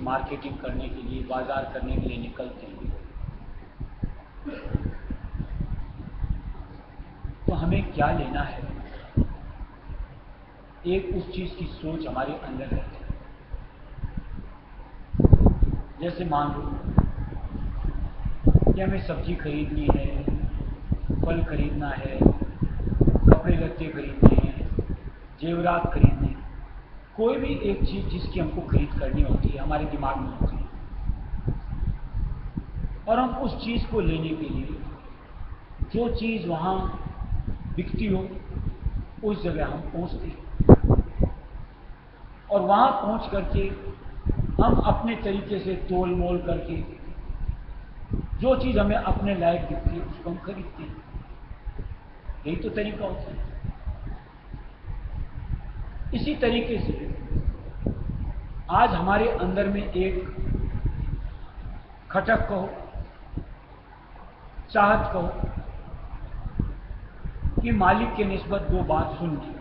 Marketing करने के लिए, बाजार करने के लिए निकलते हैं, तो हमें क्या लेना है, एक उस चीज की सोच हमारे अंदर रहती है। जैसे मान लो कि हमें सब्जी खरीदनी है, फल खरीदना है, कपड़े लत्ते खरीदने हैं, जेवरात खरीदने हैं, कोई भी एक चीज जिसकी हमको खरीद करनी होती है हमारे दिमाग में होती है, और हम उस चीज को लेने के लिए जो चीज वहां बिकती हो उस जगह हम पहुंचते हैं, और वहां पहुंच करके हम अपने तरीके से तोल मोल करके जो चीज हमें अपने लायक दिखती है उसको हम खरीदते हैं। यही तो तरीका होता है। इसी तरीके से आज हमारे अंदर में एक खटक कहो, चाहत कहो कि मालिक के निस्बत वो बात सुन ली,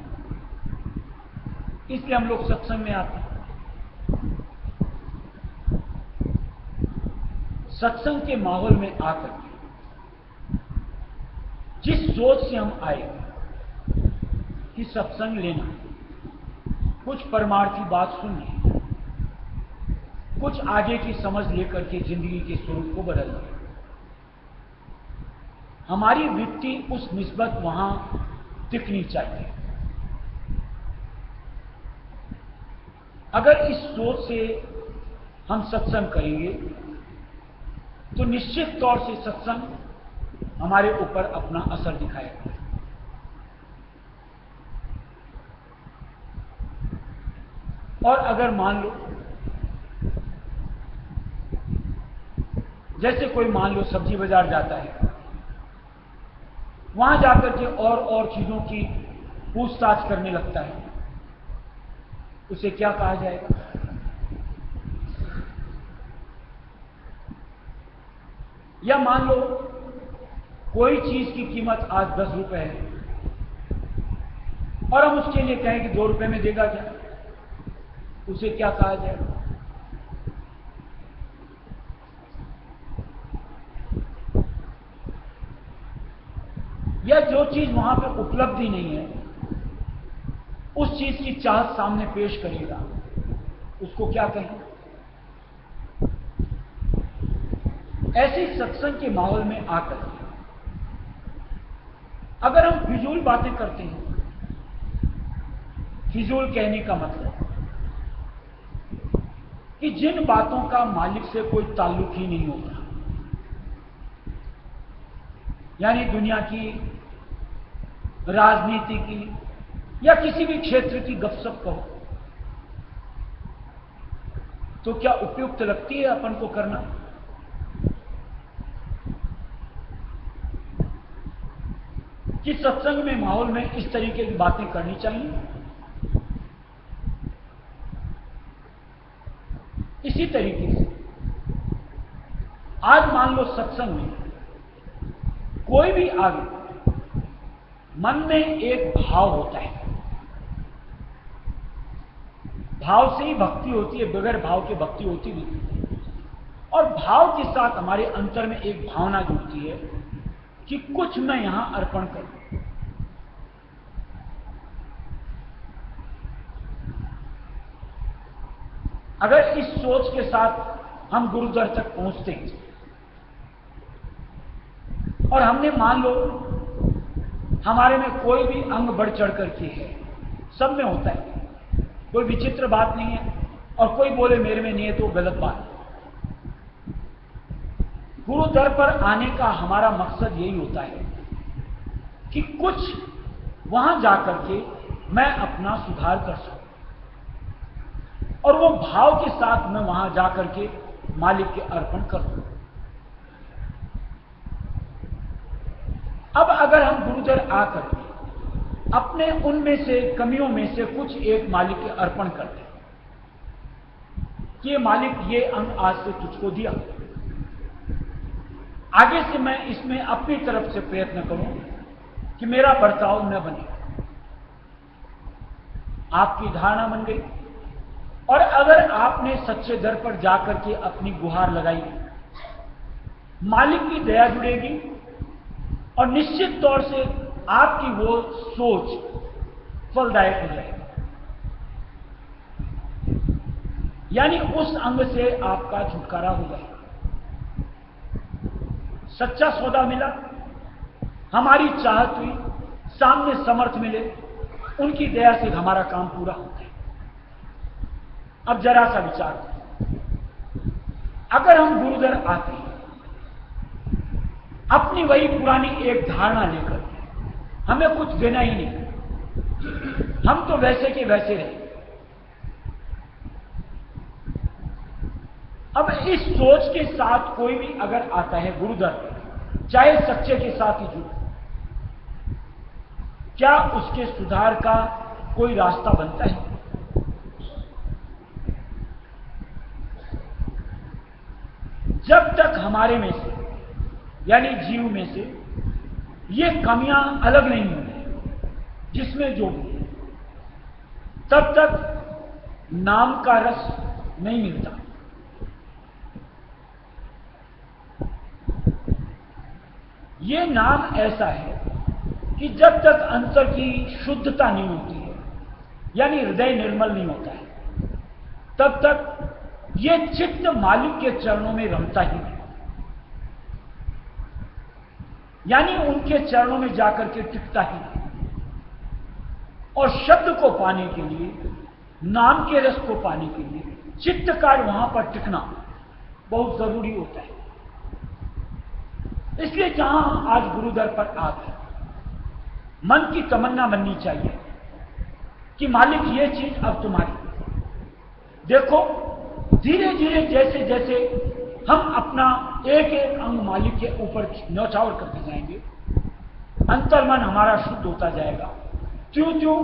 इसलिए हम लोग सत्संग में आते हैं। सत्संग के माहौल में आकर जिस सोच से हम आए कि सत्संग लेना, कुछ परमार्थी बात सुननी, कुछ आगे की समझ लेकर के जिंदगी के स्वरूप को बदलना, हमारी वृत्ति उस निस्बत वहां टिकनी चाहिए। अगर इस सोच से हम सत्संग करेंगे तो निश्चित तौर से सत्संग हमारे ऊपर अपना असर दिखाएगा। और अगर मान लो, जैसे कोई मान लो सब्जी बाजार जाता है, वहां जाकर के और चीजों की पूछताछ करने लगता है, उसे क्या कहा जाएगा? या मान लो कोई चीज की कीमत आज 10 रुपए है और हम उसके लिए कहें कि 2 रुपए में देगा क्या, उसे क्या कहा जाएगा? या जो चीज वहां पे उपलब्ध ही नहीं है, उस चीज की चाहत सामने पेश करेगा, उसको क्या कहें? ऐसे सत्संग के माहौल में आकर अगर हम फिजूल बातें करते हैं, फिजूल कहने का मतलब कि जिन बातों का मालिक से कोई ताल्लुक ही नहीं होता, यानी दुनिया की, राजनीति की या किसी भी क्षेत्र की गपशप कहो, तो क्या उपयुक्त लगती है अपन को करना? कि सत्संग में माहौल में इस तरीके की बातें करनी चाहिए। इसी तरीके से आज मान लो सत्संग में कोई भी आगे, मन में एक भाव होता है, भाव से ही भक्ति होती है, बगैर भाव के भक्ति होती नहीं। और भाव के साथ हमारे अंतर में एक भावना जुड़ती है कि कुछ मैं यहां अर्पण करूं। अगर इस सोच के साथ हम गुरुद्वार तक पहुंचते हैं और हमने मान लो हमारे में कोई भी अंग बढ़ चढ़ करके है, सब में होता है, कोई विचित्र बात नहीं है, और कोई बोले मेरे में नहीं है तो गलत बात है। गुरु दर पर आने का हमारा मकसद यही होता है कि कुछ वहां जाकर के मैं अपना सुधार कर सकूं, और वो भाव के साथ मैं वहां जाकर के मालिक के अर्पण कर दूं। अब अगर हम गुरुदर आकर के अपने उनमें से कमियों में से कुछ एक मालिक के अर्पण करते हैं कि मालिक ये अंग आज से तुझको दिया, आगे से मैं इसमें अपनी तरफ से प्रयत्न करूं कि मेरा बर्ताव न बने। आपकी धारणा बन गई, और अगर आपने सच्चे दर पर जाकर के अपनी गुहार लगाई, मालिक की दया जुड़ेगी और निश्चित तौर से आपकी वो सोच फलदायक हो जाएगी। यानी उस अंग से आपका छुटकारा हो जाएगा। सच्चा सौदा मिला, हमारी चाहत हुई, सामने समर्थ मिले, उनकी दया से हमारा काम पूरा होता है। अब जरा सा विचार करें, अगर हम गुरुदर आते हैं अपनी वही पुरानी एक धारणा लेकर, हमें कुछ देना ही नहीं, हम तो वैसे के वैसे रहे। अब इस सोच के साथ कोई भी अगर आता है गुरुदर, चाहे सच्चे के साथ ही जुड़े, क्या उसके सुधार का कोई रास्ता बनता है? जब तक हमारे में से यानी जीव में से ये कमियां अलग नहीं होंगी जिसमें जो भी, तब तक नाम का रस नहीं मिलता। ये नाम ऐसा है कि जब तक अंतर की शुद्धता नहीं होती है, यानी हृदय निर्मल नहीं होता है, तब तक ये चित्त मालिक के चरणों में रमता ही नहीं, यानी उनके चरणों में जाकर के टिकता ही नहीं। और शब्द को पाने के लिए, नाम के रस को पाने के लिए चित्त का वहां पर टिकना बहुत जरूरी होता है। इसलिए जहां आज गुरुदर पर आकर मन की तमन्ना बननी चाहिए कि मालिक ये चीज अब तुम्हारी। देखो धीरे धीरे जैसे जैसे हम अपना एक एक अंग मालिक के ऊपर न्यौछावर करते जाएंगे, अंतर्मन हमारा शुद्ध होता जाएगा, त्यों त्यों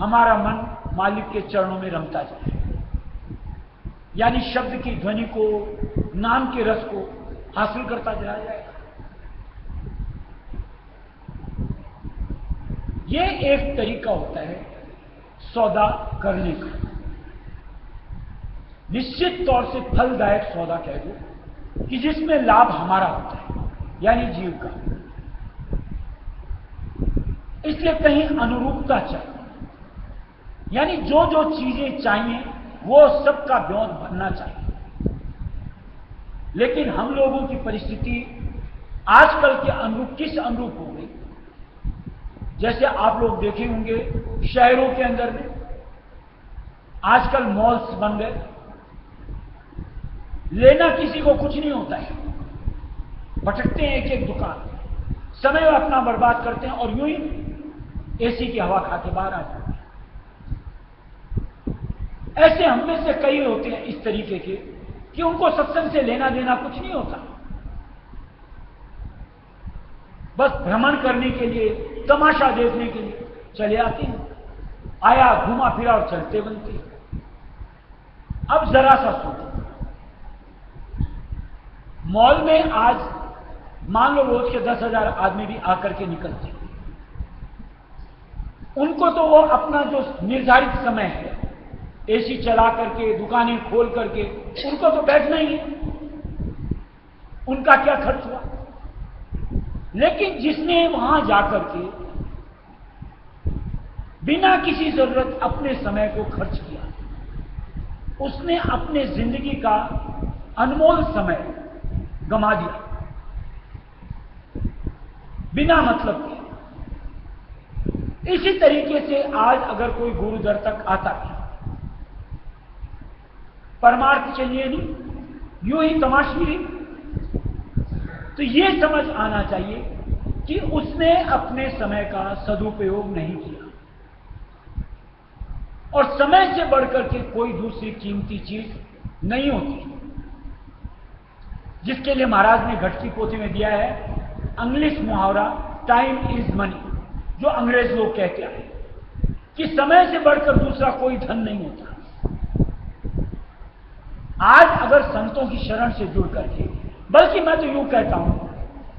हमारा मन मालिक के चरणों में रमता जाएगा। यानी शब्द की ध्वनि को, नाम के रस को हासिल करता चला जाएगा। ये एक तरीका होता है सौदा करने का, निश्चित तौर से फलदायक सौदा कह दो कि जिसमें लाभ हमारा होता है, यानी जीव का। इसलिए कहीं अनुरूपता चाहिए, यानी जो जो चीजें चाहिए वो सबका ब्योंत बनना चाहिए। लेकिन हम लोगों की परिस्थिति आजकल के अनुरूप किस अनुरूप हो गई? जैसे आप लोग देखे होंगे शहरों के अंदर में आजकल मॉल्स बन गए, लेना किसी को कुछ नहीं होता है, भटकते हैं एक एक दुकान, समय अपना बर्बाद करते हैं और यूं ही एसी की हवा खा के बाहर आ जाते हैं। ऐसे हम में से कई होते हैं इस तरीके के कि उनको सत्संग से लेना देना कुछ नहीं होता। बस भ्रमण करने के लिए, तमाशा देखने के लिए चले आते हैं, आया घूमा फिरा और चलते बनते। अब जरा सा सोचो, मॉल में आज मान लो रोज के 10,000 आदमी भी आकर के निकलते हैं, उनको तो वो अपना जो निर्धारित समय है, एसी चला करके, दुकानें खोल करके, उनको तो बैठना ही है, उनका क्या खर्च हुआ। लेकिन जिसने वहां जाकर के बिना किसी जरूरत अपने समय को खर्च किया, उसने अपने जिंदगी का अनमोल समय गंवा दिया बिना मतलब के। इसी तरीके से आज अगर कोई गुरु दर तक आता है, परमार्थ चाहिए नहीं, यूं ही तमाशबीनी, तो यह समझ आना चाहिए कि उसने अपने समय का सदुपयोग नहीं किया। और समय से बढ़कर के कोई दूसरी कीमती चीज नहीं होती, जिसके लिए महाराज ने घटकी पोथी में दिया है इंग्लिश मुहावरा, टाइम इज मनी, जो अंग्रेज लोग कहते हैं कि समय से बढ़कर दूसरा कोई धन नहीं होता। आज अगर संतों की शरण से जुड़ करके, बल्कि मैं तो यूं कहता हूं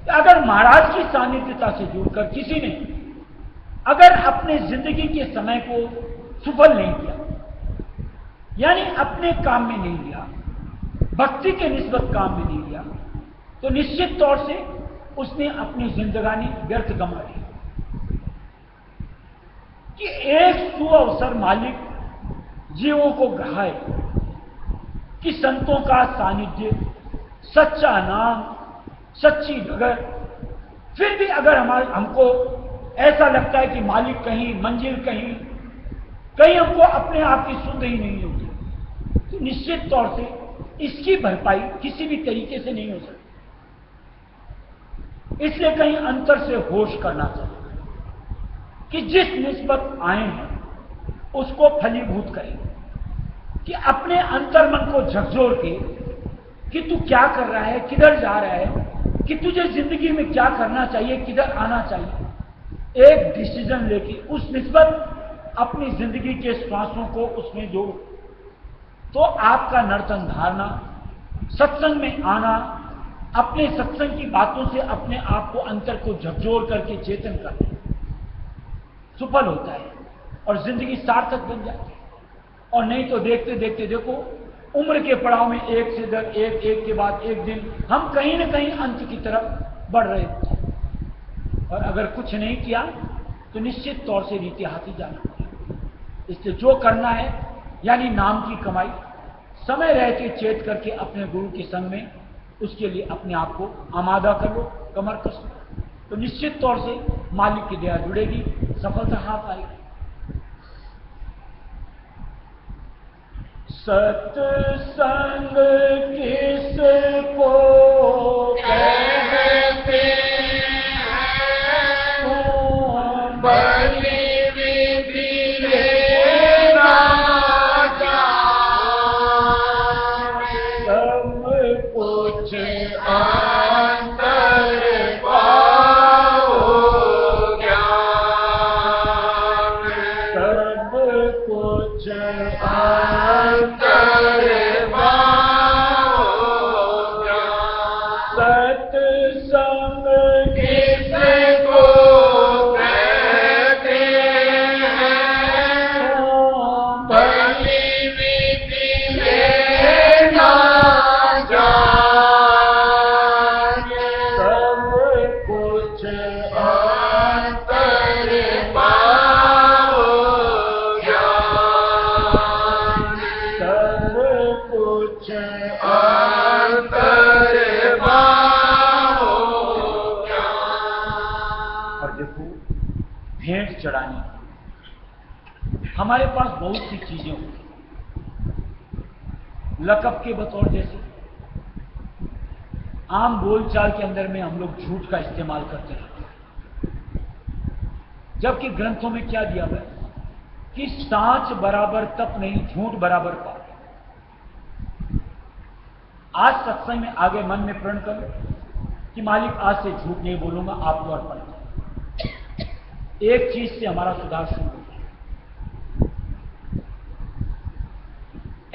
कि अगर महाराज की सानिध्यता से जुड़कर किसी ने अगर अपने जिंदगी के समय को सफल नहीं किया, यानी अपने काम में नहीं लिया, भक्ति के निस्बत काम में नहीं लिया, तो निश्चित तौर से उसने अपनी जिंदगानी व्यर्थ गंवा ली। कि एक सुअवसर मालिक जीवों को गढ़ाए कि संतों का सानिध्य, सच्चा नाम, सच्ची डगर, फिर भी अगर हमको ऐसा लगता है कि मालिक कहीं, मंजिल कहीं हमको अपने आप की सुध ही नहीं होती, तो निश्चित तौर से इसकी भरपाई किसी भी तरीके से नहीं हो सकती। इसलिए कहीं अंतर से होश करना चाहिए कि जिस निस्बत आए हैं उसको फलीभूत करें, कि अपने अंतर्मन को झकझोर के कि तू क्या कर रहा है, किधर जा रहा है, कि तुझे जिंदगी में क्या करना चाहिए, किधर आना चाहिए, एक डिसीजन लेके उस निस्बत अपनी जिंदगी के श्वासों को उसमें जोड़ो, तो आपका नर्तन धारना, सत्संग में आना, अपने सत्संग की बातों से अपने आप को, अंतर को झकझोर करके चेतन करके सफल होता है और जिंदगी सार्थक बन जाती है। और नहीं तो देखते देखते देखो, उम्र के पड़ाव में एक से दर एक के बाद एक दिन हम कहीं न कहीं अंत की तरफ बढ़ रहे होते हैं। और अगर कुछ नहीं किया तो निश्चित तौर से रीति हाथी जाना पड़ेगा। इसलिए जो करना है, यानी नाम की कमाई, समय रहते चेत करके अपने गुरु के संग में उसके लिए अपने आप को आमादा कर लो, कमर कस लो, तो निश्चित तौर से मालिक की दया जुड़ेगी, सफलता हाथ आएगी। सत्संग किसको कहते हैं, तुम बलि विधि लेना जाने, सब कुछ अंतर पाओ ज्ञान, सब कुछ चढ़ानी। हमारे पास बहुत सी चीजें होती, लकब के बतौर जैसे आम बोलचाल के अंदर में हम लोग झूठ का इस्तेमाल करते हैं, जबकि ग्रंथों में क्या दिया हुआ है कि सांच बराबर तप नहीं, झूठ बराबर पाप। आज सत्संग में आगे मन में प्रण कर लो कि मालिक आज से झूठ नहीं बोलूंगा, आपको अर्पण करूं। एक चीज से हमारा सुधार शुरू होता है।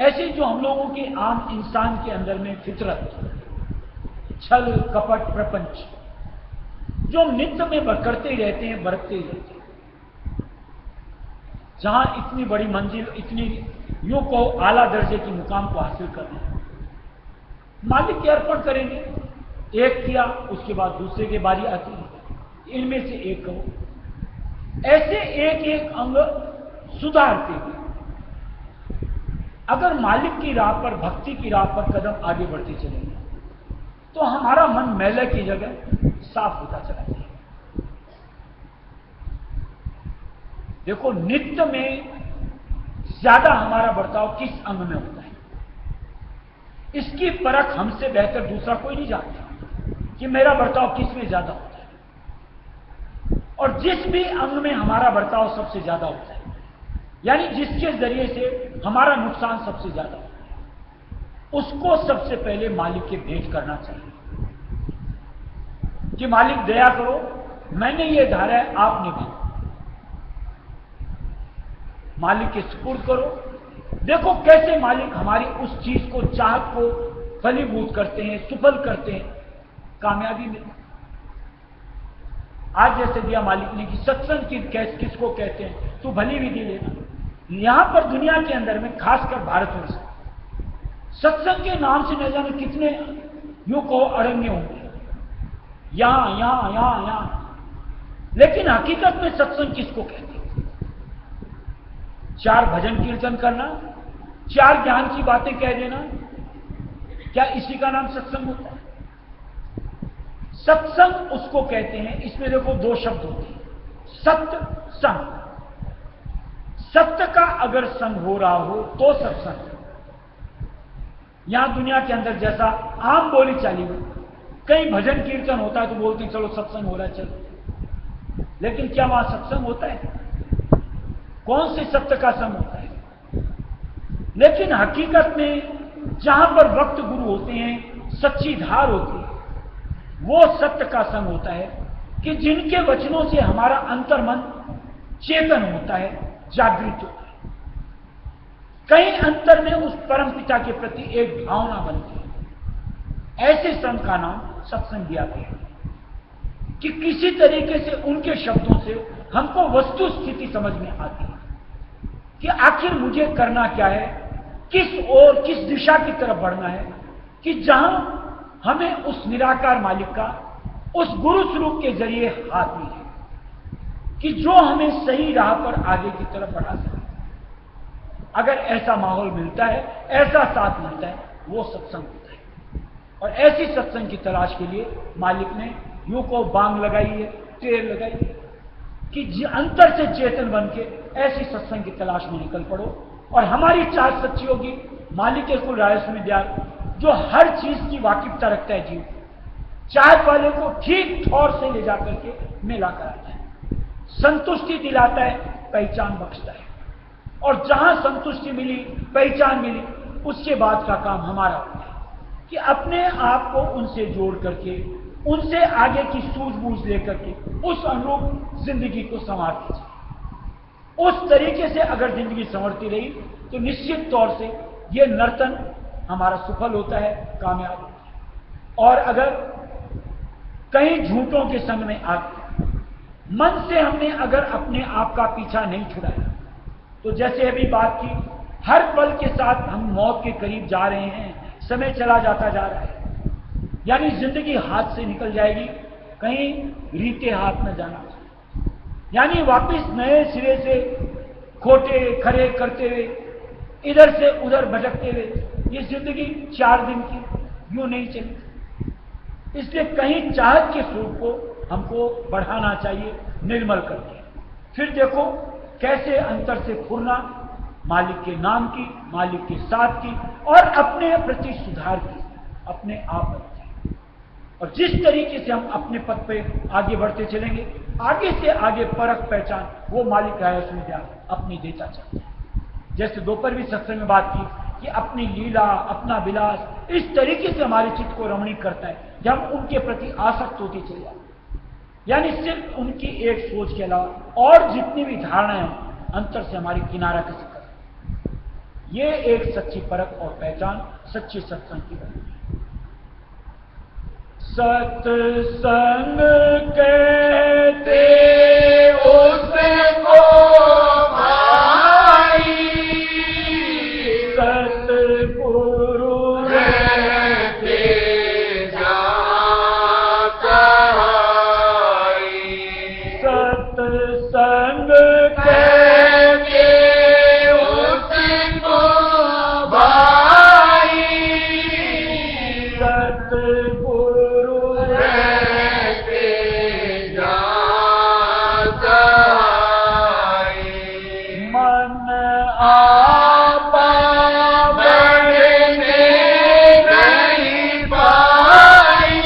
ऐसे जो हम लोगों के आम इंसान के अंदर में फितरत, छल कपट प्रपंच, जो नित्य में करते ही रहते हैं, बरतते ही रहते हैं, जहां इतनी बड़ी मंजिल, इतनी यूं को आला दर्जे की मुकाम को हासिल करना है, मालिक के अर्पण करेंगे। एक किया, उसके बाद दूसरे की बारी आती है, इनमें से एक करो। ऐसे एक एक अंग सुधारते हुए अगर मालिक की राह पर, भक्ति की राह पर कदम आगे बढ़ते चलेंगे तो हमारा मन मैले की जगह साफ होता चला जाएगा। देखो, नित्य में ज्यादा हमारा बर्ताव किस अंग में होता है, इसकी परख हमसे बेहतर दूसरा कोई नहीं जानता कि मेरा बर्ताव किस में ज्यादा होता है। और जिस भी अंग में हमारा बर्ताव सबसे ज्यादा होता है, यानी जिसके जरिए से हमारा नुकसान सबसे ज्यादा होता है, उसको सबसे पहले मालिक के भेंट करना चाहिए कि मालिक दया करो, मैंने ये धारा है, आपने भी मालिक के सुपुर्द करो। देखो कैसे मालिक हमारी उस चीज को, चाहत को फलीभूत करते हैं, सुफल करते हैं, कामयाबी मिलती। आज जैसे दिया मालिक ने कि सत्संग की किसको कहते हैं, तू भली विधि लेना। यहां पर दुनिया के अंदर में, खासकर भारतवर्ष, सत्संग के नाम से न जाने कितने यूं कहो अरण्य होंगे, यहां यहां यहां यहां। लेकिन हकीकत में सत्संग किसको कहते हैं? 4 भजन कीर्तन करना, 4 ज्ञान की बातें कह देना, क्या इसी का नाम सत्संग होता है? सत्संग उसको कहते हैं, इसमें देखो 2 शब्द होते हैं, सत्य संग। सत्य का अगर संग हो रहा हो तो सत्संग। यहां दुनिया के अंदर जैसा आम बोली चाली में कहीं भजन कीर्तन होता है तो बोलते हैं चलो सत्संग हो रहा है, चलो। लेकिन क्या वहां सत्संग होता है? कौन से सत्य का संग होता है? लेकिन हकीकत में जहां पर वक्त गुरु होते हैं, सच्ची धार होती है, वो सत्य का संग होता है कि जिनके वचनों से हमारा अंतर्मन चेतन होता है, जागृत होता है। कहीं अंतर में उस परम पिता के प्रति एक भावना बनती है। ऐसे संग का नाम सत्संग दिया गया कि किसी तरीके से उनके शब्दों से हमको वस्तु स्थिति समझ में आती है कि आखिर मुझे करना क्या है, किस ओर, किस दिशा की तरफ बढ़ना है, कि जहां हमें उस निराकार मालिक का, उस गुरु स्वरूप के जरिए हाथ मिले कि जो हमें सही राह पर आगे की तरफ बढ़ा सके। अगर ऐसा माहौल मिलता है, ऐसा साथ मिलता है, वो सत्संग होता है। और ऐसी सत्संग की तलाश के लिए मालिक ने यूं को बांग लगाई है, टेर लगाई है कि अंतर से चेतन बन के ऐसी सत्संग की तलाश में निकल पड़ो। और हमारी चार सच्ची होगी, मालिक के कुल राजस्व विद्या जो हर चीज की वाकिफता रखता है जीव, चाहत वाले को ठीक ठौर से ले जाकर के मेला कराता है, संतुष्टि दिलाता है, पहचान बख्शता है। और जहां संतुष्टि मिली, पहचान मिली, उसके बाद का काम हमारा होता है कि अपने आप को उनसे जोड़ करके, उनसे आगे की सूझबूझ लेकर के उस अनुरूप जिंदगी को संवारती जाए। उस तरीके से अगर जिंदगी संवरती रही तो निश्चित तौर से यह नर्तन हमारा सफल होता है, कामयाब होता है। और अगर कहीं झूठों के संग में आके मन से हमने अगर अपने आप का पीछा नहीं छुड़ाया, तो जैसे अभी बात की, हर पल के साथ हम मौत के करीब जा रहे हैं, समय चला जाता जा रहा है, यानी जिंदगी हाथ से निकल जाएगी, कहीं रीते हाथ न जाना, यानी वापिस नए सिरे से खोटे खरे करते हुए, इधर से उधर भटकते हुए ये जिंदगी 4 दिन की यूं नहीं चली। इसलिए कहीं चाहत के स्वरूप को हमको बढ़ाना चाहिए, निर्मल करके। फिर देखो कैसे अंतर से फुरना, मालिक के नाम की, मालिक के साथ की, और अपने प्रति सुधार की, अपने आप की। और जिस तरीके से हम अपने पद पे आगे बढ़ते चलेंगे, आगे से आगे परख पहचान वो मालिक है विद्या अपनी देता चलता है। जैसे दोपहर भी सत्संग में बात की कि अपनी लीला, अपना विलास इस तरीके से हमारे चित्त को रमणीक करता है, जब उनके प्रति आसक्त होते चले जाते, यानी सिर्फ उनकी एक सोच के अलावा और जितनी भी धारणाएं अंतर से हमारी किनारा कसी कर, ये एक सच्ची परख और पहचान सच्चे सत्संग की बात है। सत्संग कहते उसको भाई, सतगुरु रहते जाता है। सत्संग कहते उसको भाई, सतगुरु रहते जाता है। मन आपा बढ़ने नहीं पाई,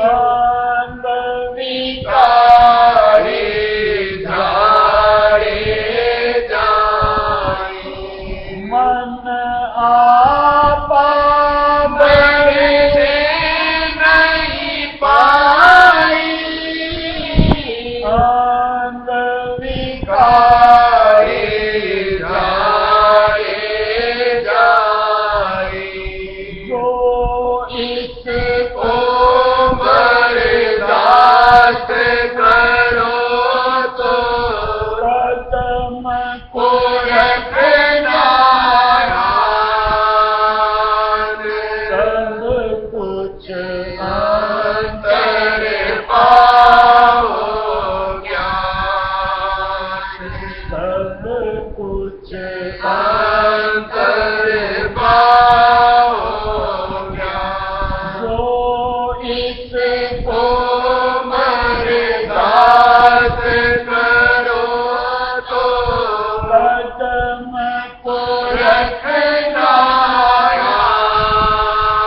अंग विकारी झाड़े जाई। मन आपा बढ़ने नहीं पाई, अंग विकारी झाड़े जाई। जो इसको बर्दाश्त करो तो कदम को रखना याद, सब कुछ अंतर पाओ ज्ञान, सब कुछ अंतर पाओ ज्ञान। जो इसको बर्दाश्त करो तो कदम को रखना याद,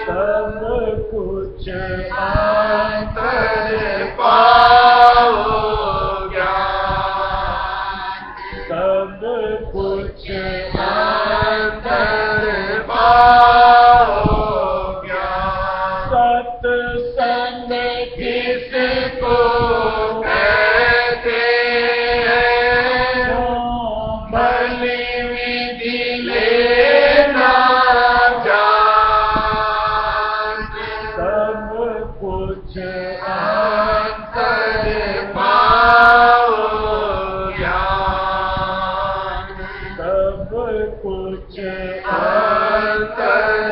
सब कुछ अंतर पाओ ज्ञान, सब कुछ अंतर पाओ ज्ञान। सत्संग किसको कहते हैं, भली विधि लेना जान, सब कुछ अंतर पाओ ज्ञान, सब कुछ अंतर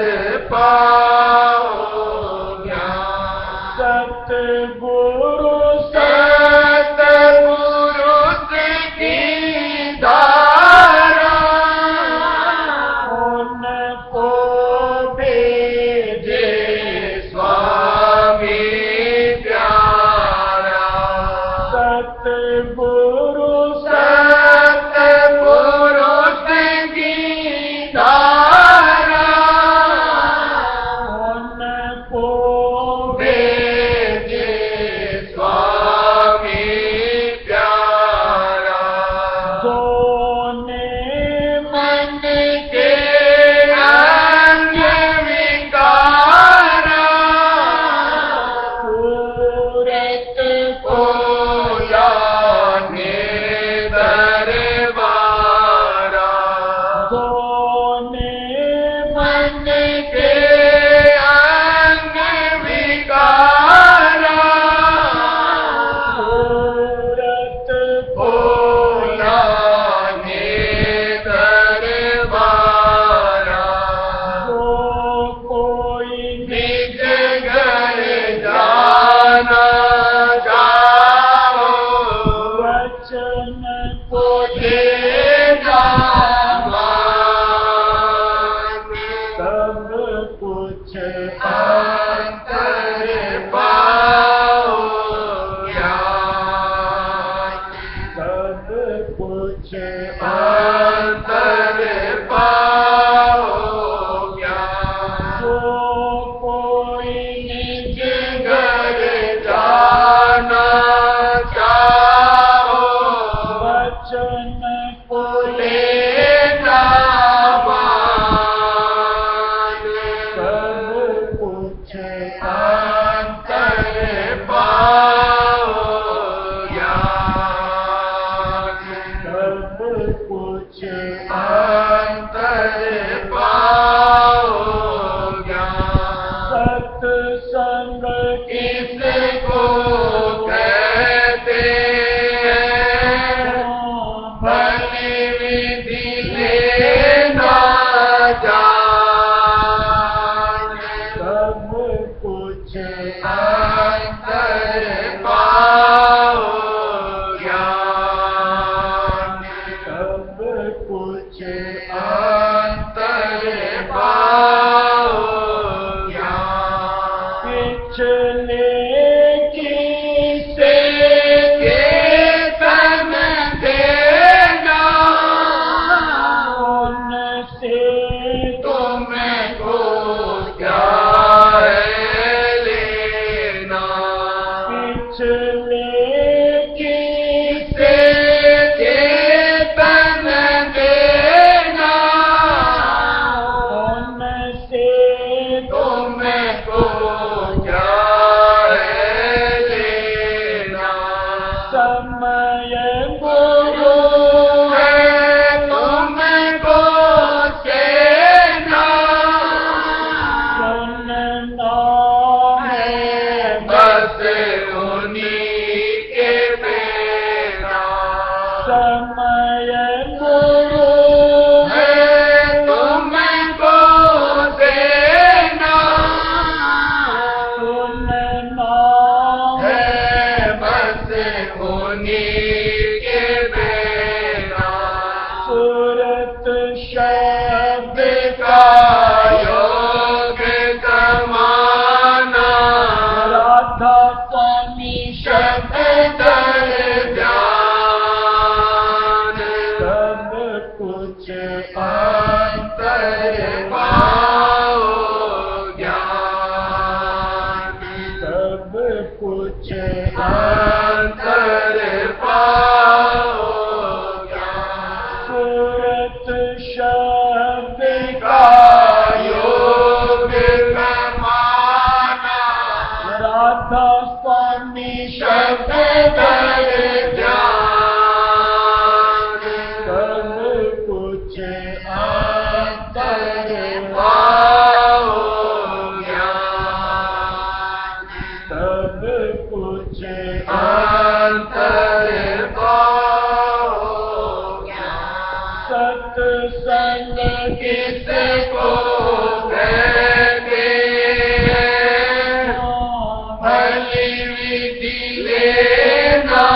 पाओ ज्ञान। सतगुरु सतगुरु की धारा, उनको भेजे स्वामी प्यारा। सतगुरु सतगुरु की धारा, उनको भेजे अंतर पाओ ज्ञान, सब कुछ अंतर पाओ ज्ञान। सत्संग किसको कहते हैं, भली विधि लेना जाने, सब कुछ अंतर पाओ ज्ञान, सब कुछ अंतर पाओ ज्ञान। पिछले से केतन देना, उनसे तुमको क्या है लेना। पिछले से केतन देना, उनसे तुमको क्या है लेना। समय गुरु है तुमको कहना, सुनना है बस उन्हीं के बेना। समय गुरु है तुमको देना, सुनना है बस उन्हीं के बेना। सूरत शब्द का योग कमाना, राधा स्वामी शब्द ध्यान, सब कुछ अंतर पाओ ज्ञान, सब कुछ अंतर पाओ ज्ञान। सूरत शब्द का योग कमाना, राधा स्वामी शब्द ध्यान, सब कुछ अंतर पाओ ज्ञान, सब कुछ अंतर पाओ ज्ञान। सत्संग किसको कहते हैं, भली विधि लेना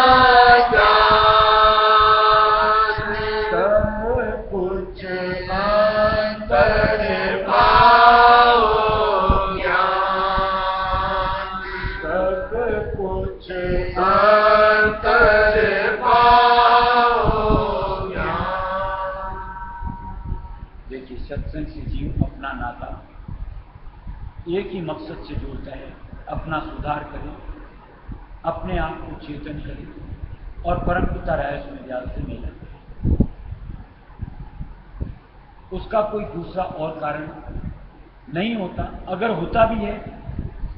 जाने, सब कुछ अंतर पाओ ज्ञान, सब कुछ अंतर पाओ ज्ञान। देखिए, सत्संग से जीव अपना नाता एक ही मकसद से जोड़ता है, अपना सुधार करे, अपने आप को चेतन करे और परमपिता रहस्य ज्ञान से मिला। उसका कोई दूसरा और कारण नहीं होता। अगर होता भी है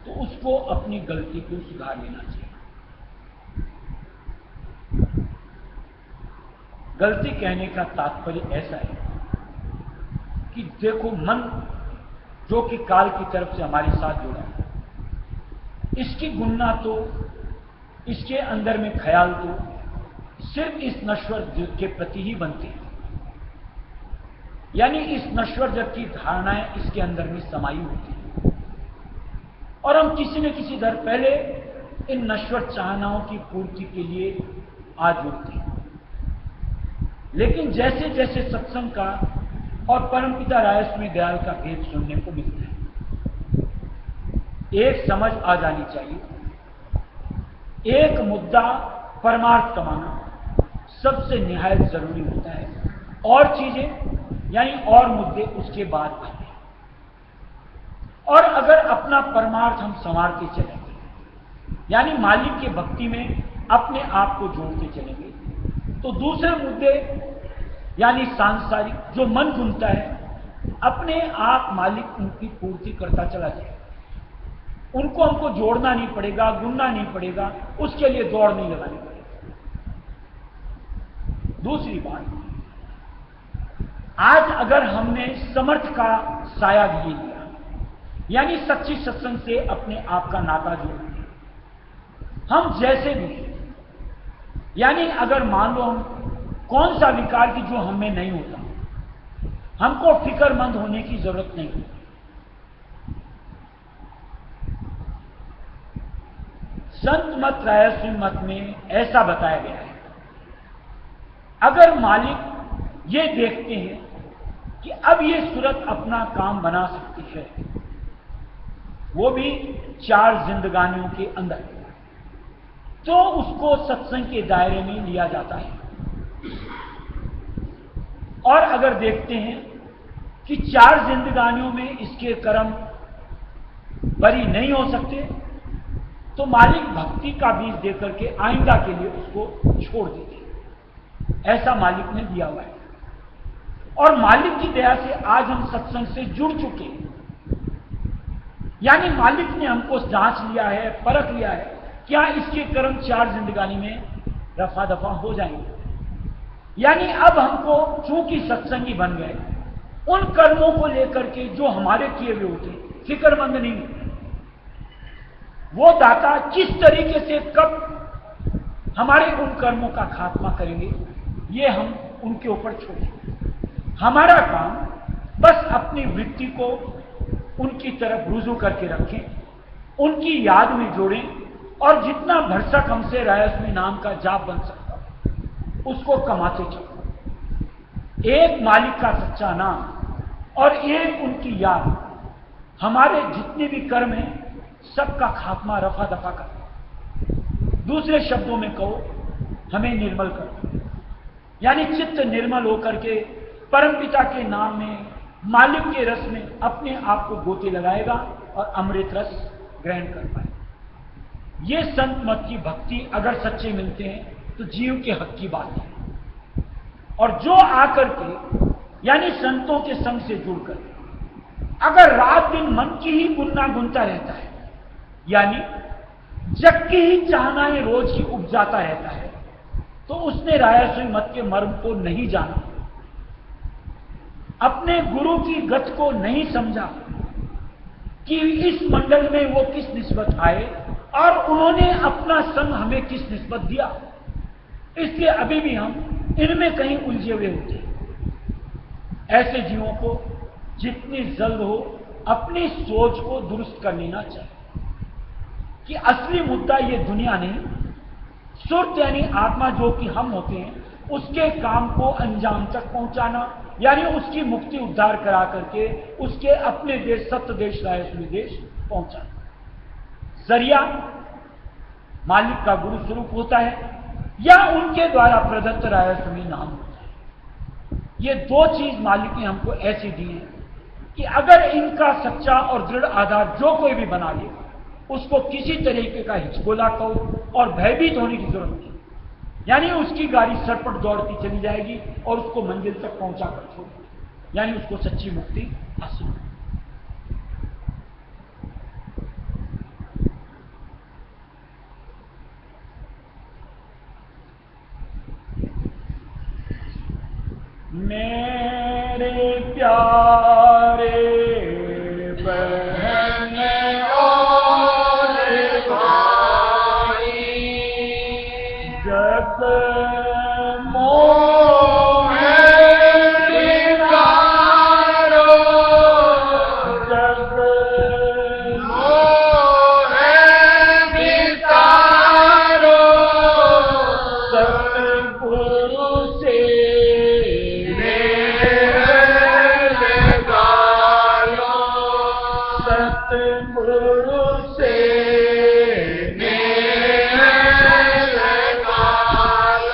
तो उसको अपनी गलती को सुधार लेना चाहिए। गलती कहने का तात्पर्य ऐसा है कि देखो, मन जो कि काल की तरफ से हमारे साथ जुड़ा है, इसकी गुणना तो, इसके अंदर में ख्याल तो सिर्फ इस नश्वर जग के प्रति ही बनते हैं। यानी इस नश्वर जग की धारणाएं इसके अंदर में समाई होती हैं और हम किसी न किसी दर पहले इन नश्वर चाहनाओं की पूर्ति के लिए आ जुड़ते हैं। लेकिन जैसे जैसे सत्संग का और परमपिता रायस्वामी दयाल का भेद सुनने को मिलता है, एक समझ आ जानी चाहिए। एक मुद्दा परमार्थ कमाना सबसे निहायत जरूरी होता है, और चीजें यानी और मुद्दे उसके बाद आते हैं। और अगर अपना परमार्थ हम संवारते चलेंगे, यानी मालिक के भक्ति में अपने आप को जोड़ते चलेंगे, तो दूसरे मुद्दे यानी सांसारिक जो मन चुनता है, अपने आप मालिक उनकी पूर्ति करता चला जाएगा। उनको हमको जोड़ना नहीं पड़ेगा, गुनना नहीं पड़ेगा, उसके लिए दौड़ नहीं लगानी पड़ेगी। दूसरी बात, आज अगर हमने समर्थ का साया लिए लिया, यानी सच्ची सत्संग से अपने आप का नाता जोड़ लिया, हम जैसे भी, यानी अगर मान लो हम कौन सा विकार की जो हमें नहीं होता, हमको फिक्रमंद होने की जरूरत नहीं है। संत मत रायस्वी मत में ऐसा बताया गया है, अगर मालिक ये देखते हैं कि अब ये सूरत अपना काम बना सकती है, वो भी 4 जिंदगानियों के अंदर, तो उसको सत्संग के दायरे में लिया जाता है। और अगर देखते हैं कि 4 जिंदगानियों में इसके कर्म बरी नहीं हो सकते, तो मालिक भक्ति का बीज देकर के आइंदा के लिए उसको छोड़ देते। ऐसा मालिक ने दिया हुआ है। और मालिक की दया से आज हम सत्संग से जुड़ चुके हैं, यानी मालिक ने हमको जांच लिया है, परख लिया है, क्या इसके कर्म 4 जिंदगानी में रफा दफा हो जाएंगे। यानी अब हमको चूंकि सत्संगी बन गए, उन कर्मों को लेकर के जो हमारे किए हुए होते फिक्रमंद नहीं होते। वो दाता किस तरीके से कब हमारे उन कर्मों का खात्मा करेंगे, ये हम उनके ऊपर छोड़ेंगे। हमारा काम बस अपनी वृत्ति को उनकी तरफ रुजू करके रखें, उनकी याद में जोड़ें, और जितना भरसक हमसे रायस्वी नाम का जाप बन सकता उसको कमाते चलो। एक मालिक का सच्चा नाम और एक उनकी याद हमारे जितने भी कर्म हैं सबका खात्मा रफा दफा कर। दूसरे शब्दों में कहो, हमें निर्मल करो, यानी चित्त निर्मल होकर के परमपिता के नाम में, मालिक के रस में अपने आप को गोते लगाएगा और अमृत रस ग्रहण कर पाए। ये संत मत की भक्ति अगर सच्चे मिलते हैं तो जीव के हक की बात है। और जो आकर के, यानी संतों के संग से जुड़कर, अगर रात दिन मन की ही गुन्ना गुनता रहता है, यानी जग की ही चाहनाएं रोज की उपजाता रहता है, तो उसने रायस्वी मत के मर्म को नहीं जाना, अपने गुरु की गत को नहीं समझा कि इस मंडल में वो किस निस्बत आए और उन्होंने अपना संग हमें किस निस्बत दिया। इसलिए अभी भी हम इनमें कहीं उलझे हुए होते हैं। ऐसे जीवों को जितनी जल्द हो अपनी सोच को दुरुस्त कर लेना चाहिए कि असली मुद्दा ये दुनिया नहीं, सुर्त यानी आत्मा जो कि हम होते हैं, उसके काम को अंजाम तक पहुंचाना, यानी उसकी मुक्ति उद्धार करा करके उसके अपने देश सत्य देश रायस्वी देश पहुंचाना। जरिया मालिक का गुरु स्वरूप होता है या उनके द्वारा प्रदत्त रायस्वी नाम होता है। ये 2 चीज मालिक ने हमको ऐसी दी है कि अगर इनका सच्चा और दृढ़ आधार जो कोई भी बना ले, उसको किसी तरीके का हिचकोला कहो और भयभीत होने की जरूरत नहीं, यानी उसकी गाड़ी सरपट दौड़ती चली जाएगी और उसको मंजिल तक पहुंचा कर छोड़ेगी, यानी उसको सच्ची मुक्ति हासिल होगी। मेरे प्यारे बहन और भाई, जब मोह विकारो, जब मोह विकारो, सतगुरु से सतगुरु से मेल लगालो,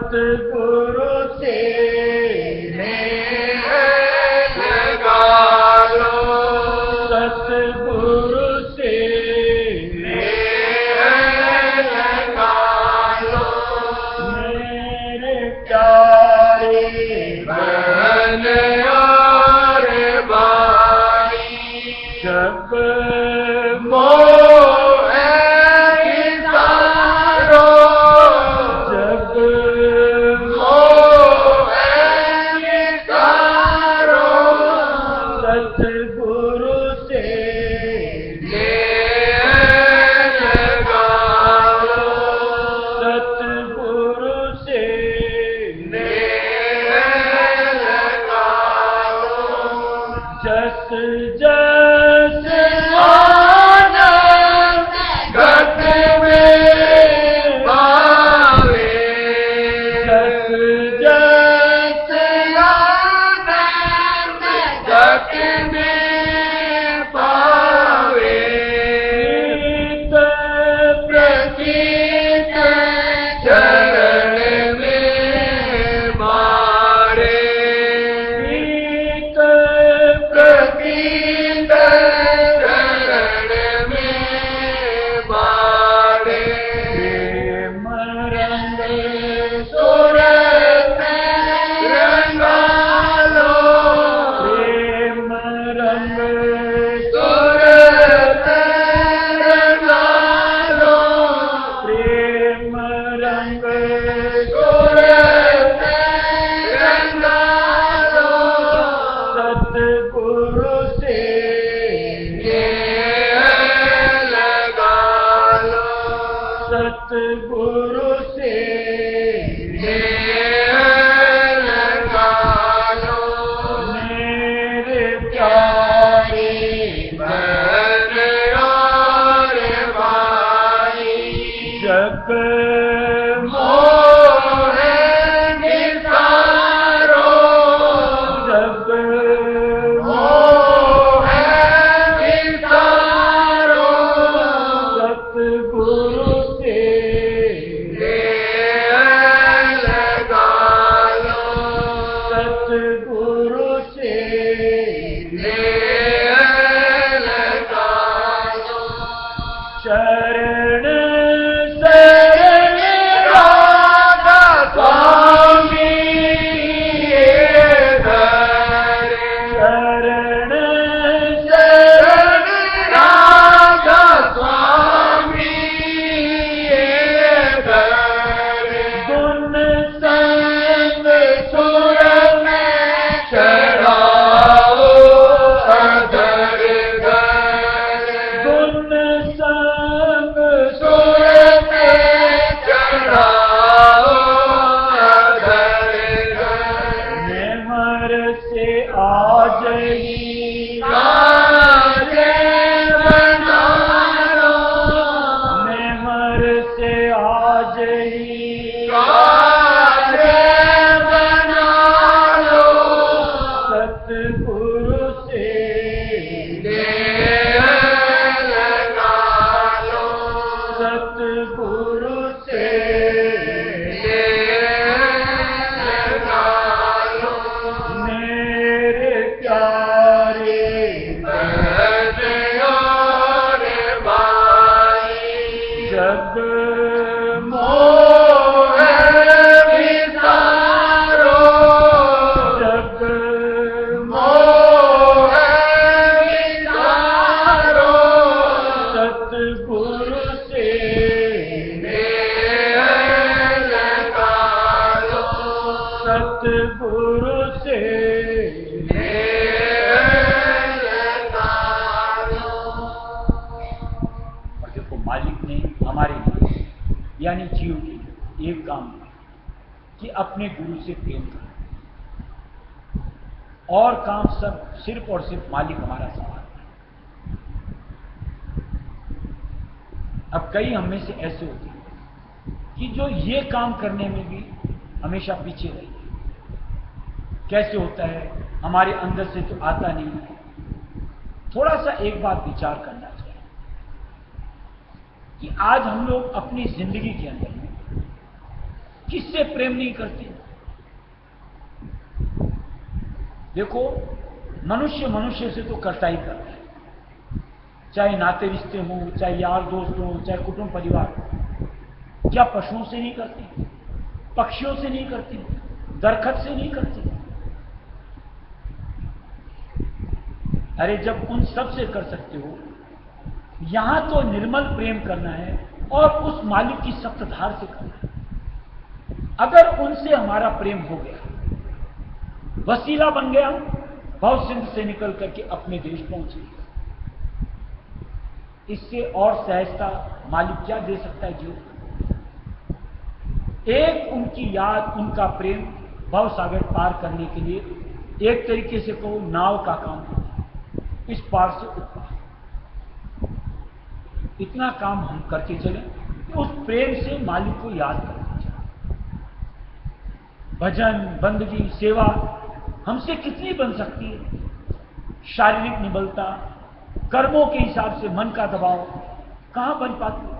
सतगुरु से नेह लगा लो, सतगुरु से नेह लगा लो, मेरे प्यारे बहन और भाई, जब मोह विसारो, जब मोह विसारो, सतगुरु से नेह लगा लो, सतगुरु से नेह लगा लो, जस जस आनंद घट में पावे, जस जस आनंद घट में पावे, प्रीत प्रतीत चरण में मारे, प्रीत प्रतीत चरण में मारे, प्रेम रंग सूरत रंगा लो, प्रेम रंग सूरत रंगा लो, प्रेम रंग सूरत रंगा लो, सतगुरु से नेह लगा लो, सतगुरु से नेह लगा लो, मेरे प्यारे बहन और भाई, जग मोह विसारो, जग मोह विसारो, सतगुरु से नेह लगा लो, सतगुरु से नेह लगा लो, चरण शरण राधा स्वामी धरे, शरण शरण राधा स्वामी धरे, गुण संग सुर में चढ़ाओ अधर धरे, गुण संग सुर में चढ़ाओ अधर धरे, नेहर से आज ही काजे बना लो, नेहर से आज ही काजे बना लो, सतगुरु से नेह लगा लो, सतगुरु से नेह लगा लो, मेरे प्यारे बहन और भाई, जग मोह विसारो, जग मोह विसारो, सतगुरु से नेह लगा लो, सतगुरु से नेह लगा लो। और देखो मालिक ने हमारे लिए यानी जीव के लिए एक काम किया कि अपने गुरु से प्रेम करो, और काम सब सिर्फ और सिर्फ मालिक हमारा सवाल है। अब कई हम में से ऐसे होते हैं कि जो ये काम करने में भी हमेशा पीछे रहते हैं। कैसे होता है, हमारे अंदर से तो आता नहीं है। थोड़ा सा एक बात विचार करना चाहिए कि आज हम लोग अपनी जिंदगी के अंदर में किससे प्रेम नहीं करते? देखो, मनुष्य मनुष्य से तो करता ही करता है, चाहे नाते रिश्ते हों, चाहे यार दोस्त हों, चाहे कुटुंब परिवार। क्या पशुओं से नहीं करते? पक्षियों से नहीं करते? दरखत से नहीं करते? अरे जब उन सब से कर सकते हो, यहां तो निर्मल प्रेम करना है और उस मालिक की सप्तधार से करना है। अगर उनसे हमारा प्रेम हो गया, वसीला बन गया, भव सिंध से निकल करके अपने देश पहुंचे, इससे और सहजता मालिक क्या दे सकता है जीवन? एक उनकी याद, उनका प्रेम भव सागर पार करने के लिए एक तरीके से कहो नाव का काम है, इस पार से उस पार। इतना काम हम करके चले कि उस प्रेम से मालिक को याद करते चले। भजन, बंदगी, सेवा हमसे कितनी बन सकती है? शारीरिक निबलता, कर्मों के हिसाब से मन का दबाव कहां बन पाती है?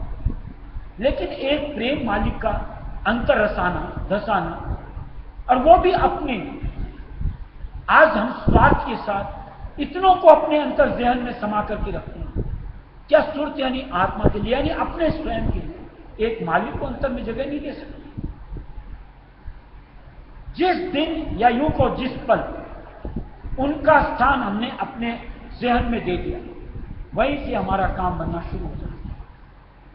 लेकिन एक प्रेम मालिक का अंतर रसाना, धसाना, और वो भी अपने। आज हम स्वार्थ के साथ इतनों को अपने अंतर जहन में समा करके रखते हैं। क्या सुरत यानी आत्मा के लिए, यानी अपने स्वयं के लिए एक मालिक को अंतर में जगह नहीं दे सकते? जिस दिन या यूं को जिस पल उनका स्थान हमने अपने जहन में दे दिया, वहीं से हमारा काम बनना शुरू हो जाता है।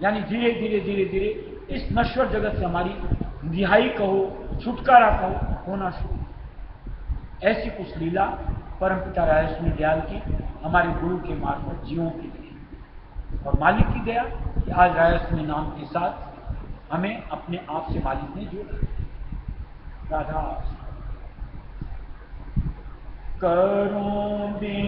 यानी धीरे धीरे धीरे धीरे इस नश्वर जगत से हमारी रिहाई कहो, छुटकारा कहो, होना शुरू। ऐसी कुछ लीला परमपिता राजस्वी दयाल की हमारे गुरु के मार्फत जीवों के लिए, और मालिक की दया कि आज राजस्वी नाम के साथ हमें अपने आप से मालिक ने जोड़ा। राधा करो बिनती